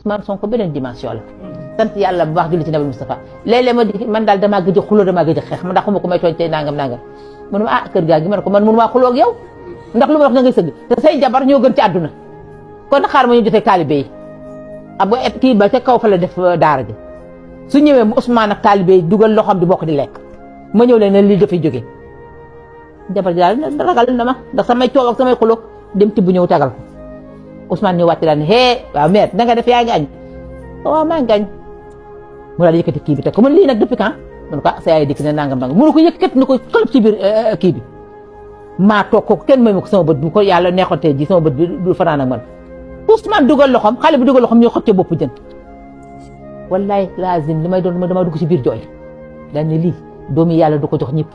Ousmane Sonko beneen dimension la sant yàlla bu baax julli ci Nabi Moustapha léeg-léeg ma di man daal damaa gëj a xuloo damaa gëj a xeex ndax xuma ko may tooñ tey nangam mu ne ma kër gaa gi ma ne ko man mënu maa xuloo ak yow ndax lu ma wax na ngay sëgg te say jabar ñoo gën ci àdduna kon xaar ma ñu jotee taalibe yi ab kii ba ca kaw fa la def daara ji su ñëwee mu Ousmane ak taalibe yi dugal loxoom di bokk di lekk ma ñëw leen ne lii dafay jógee jabar ji daal ragal na ma ndax samay coow ak samay xuloo dem tibb ñëw tagal ko Ousmane ñëw wàcc daal ne waaw mère da nga def yaa ngi añ waaw maa ngi añ mu daal yëkkati kii bi teg ko man lii nag depuis quand mun ko sa yaay dikk ne nangam mënu ko yëkkat ni ko këlëb ci biir kii bi maa toog ko kenn may ma ko sama bët bu ko yàlla neexontee ji sama bët bi du fanaan ak man Ousmane dugal loxoom xale bi dugal loxoom ñoo xëccee bopp jën wallahi lazim li may doon dama dugg ci biir jooy daal ne lii doomi yàlla du ko jox ñëpp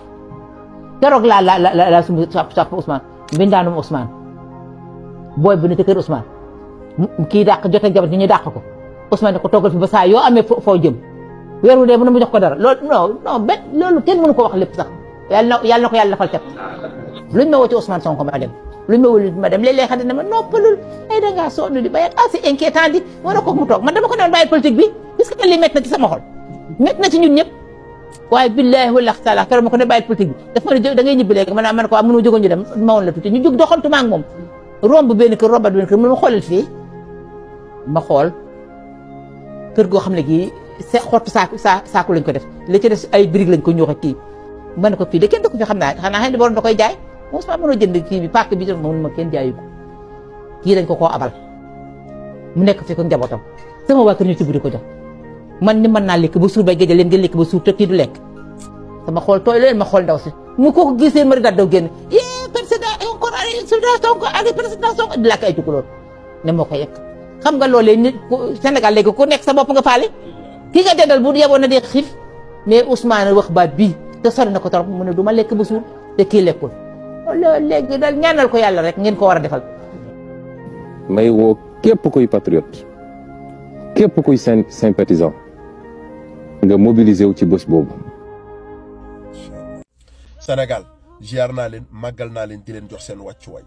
keroog laa sumb sàpp Ousmane mbindaanum Ousmane booy bu ne te kër Ousmane kii dàq jotee jabar ñu dàq ko Ousmane ne ko toggal fi ba saa yoo amee foo jëm weeru dee mën na mu jox ko dara loolu non bet loolu kenn mënu ko wax lépp sax yàlla na ko yàlla defal cat luñ ma woo ci Ousmane Sonko ma dem luñ ma woo ma dem léeg-léeg xam ne ma noppalul ay da ngaa sonn di bayat c'est inquiétant di war a ko mu toog man dama ko doon bàyyi politique bi parce que lii métti na ci sama xol métti na ci ñun ñëpp waaye billahi wala taala keroog ma ko ne bàyyi politique bi daf ma ne da ngay ñibbi léegi man ko am mënu jógoon ñu dem ma woon la tuuti ñu jóg doxantu ma ak moom romb benn kër rombat benn kër mu ma xoolal fii ma xool kër goo xam ne gii xottu saaku lañ ko def li ci des ay briques lañ ko ñuux ak kii ma ne ko fii de kenn da ko fi xam naa xanaa xëy na borom da koy jaay Ousmane mënoo jënd kii bi pàcc bi jot ma kenn jaayu ko kii dañ ko koo abal mu nekk fi ko njabootam sama waa kër ñu tibb di ko jox man ni mën naa lekk ba suur bay géej leen ngeen lekk ba suur te kii du lekk sama xool tooy leen ma xool ndaw si mu ko gisee ma di daal daw génn président encore Sonko ak président Sonko di làkk ay tukulóor ne moo ko yekk xam nga loolee nit Sénégal léegi ku nekk sa bopp nga faale kii nga dendal bu yeboon na di xiif mais Ousmane wax baat bii te sori na ko trop mu ne du ma lekk ba suur te kii lekkul loolu léegi daal ñaanal ko yàlla rek ngeen ko war a defal. may woo képp kuy patriote képp kuy sympathisant nga mobiliser wu ci bés boobu. Sénégal ziar naa leen màggal naa leen di leen jox seen wàccuwaay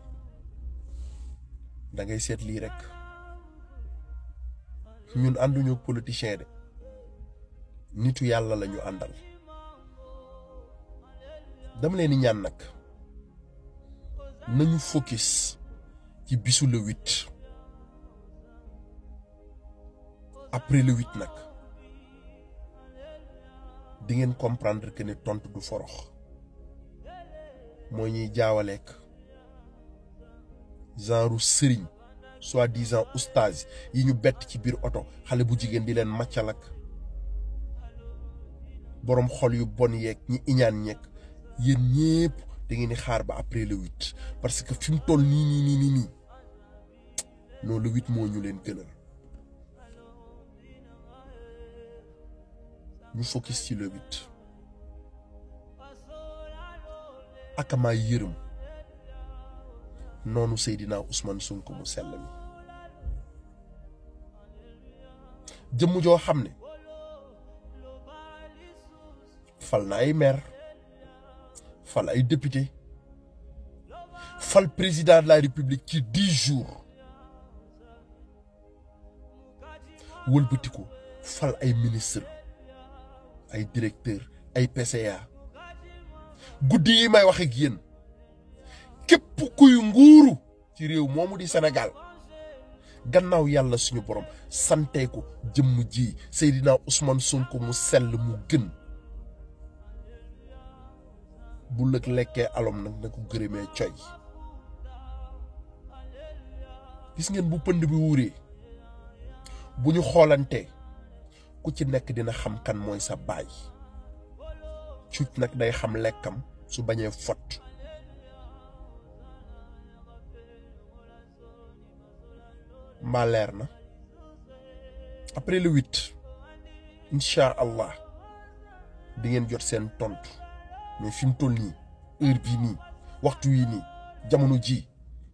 da ngay seet lii rek ñun ànduñu politicien de nitu yàlla la ñu àndal dama leen di ñaan nag nañu focus ci bisu le 8 après le 8 nag di ngeen comprendre que ne tontu du forox moo ñuy jaawaleek genre sëriñ soi-disant oustaz yi ñu bett ci biir oto xale bu jigéen di leen màccal ak borom xol yu bon yeeg ñi iñaan ñeeg yéen ñépp da ngeen di xaar ba après le 8 parce que fi mu toll nii non le 8 moo ñu leen gënal ñu focus ci le 8 akamaa yërëm noonu Seydina Ousmane Sonko mu sell mi jëmm joo xam ne fal na ay maire fal ay député fal président de la république ci 10 jours wëlbatiku fal ay ministre ay directeur ay PCA guddi yi may wax ak yéen képp kuy nguuru ci réew moomu di Sénégal gannaaw yàlla suñu borom sante ko jëmm ji Seydina Ousmane Sonko mu sell mu gën bu lëg lekkee alom nag na ko gërëmee coy gis ngeen bu pënd bi wuuree bu ñu xoolantee ku ci nekk dina xam kan mooy sa baay cuuc nag day xam lekkam su bañee fot mbaa leer na après le 8 incha allah di ngeen jot seen tontu mais fi mu toll nii heure bii nii waxtu wi nii jamono ji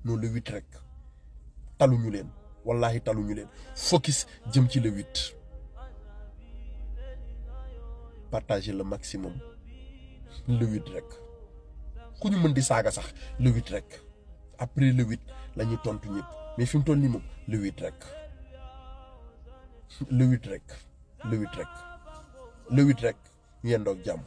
noonu le 8 rek taluñu leen wallahi taluñu leen focus jëm ci le 8 partager le maximum le 8 rek ku ñu mën di saaga sax le 8 rek après le 8 la ñuy tontu ñëpp mais fi mu toll nii moom le 8 rek le 8 rek le 8 rek ñu yendoog jàmm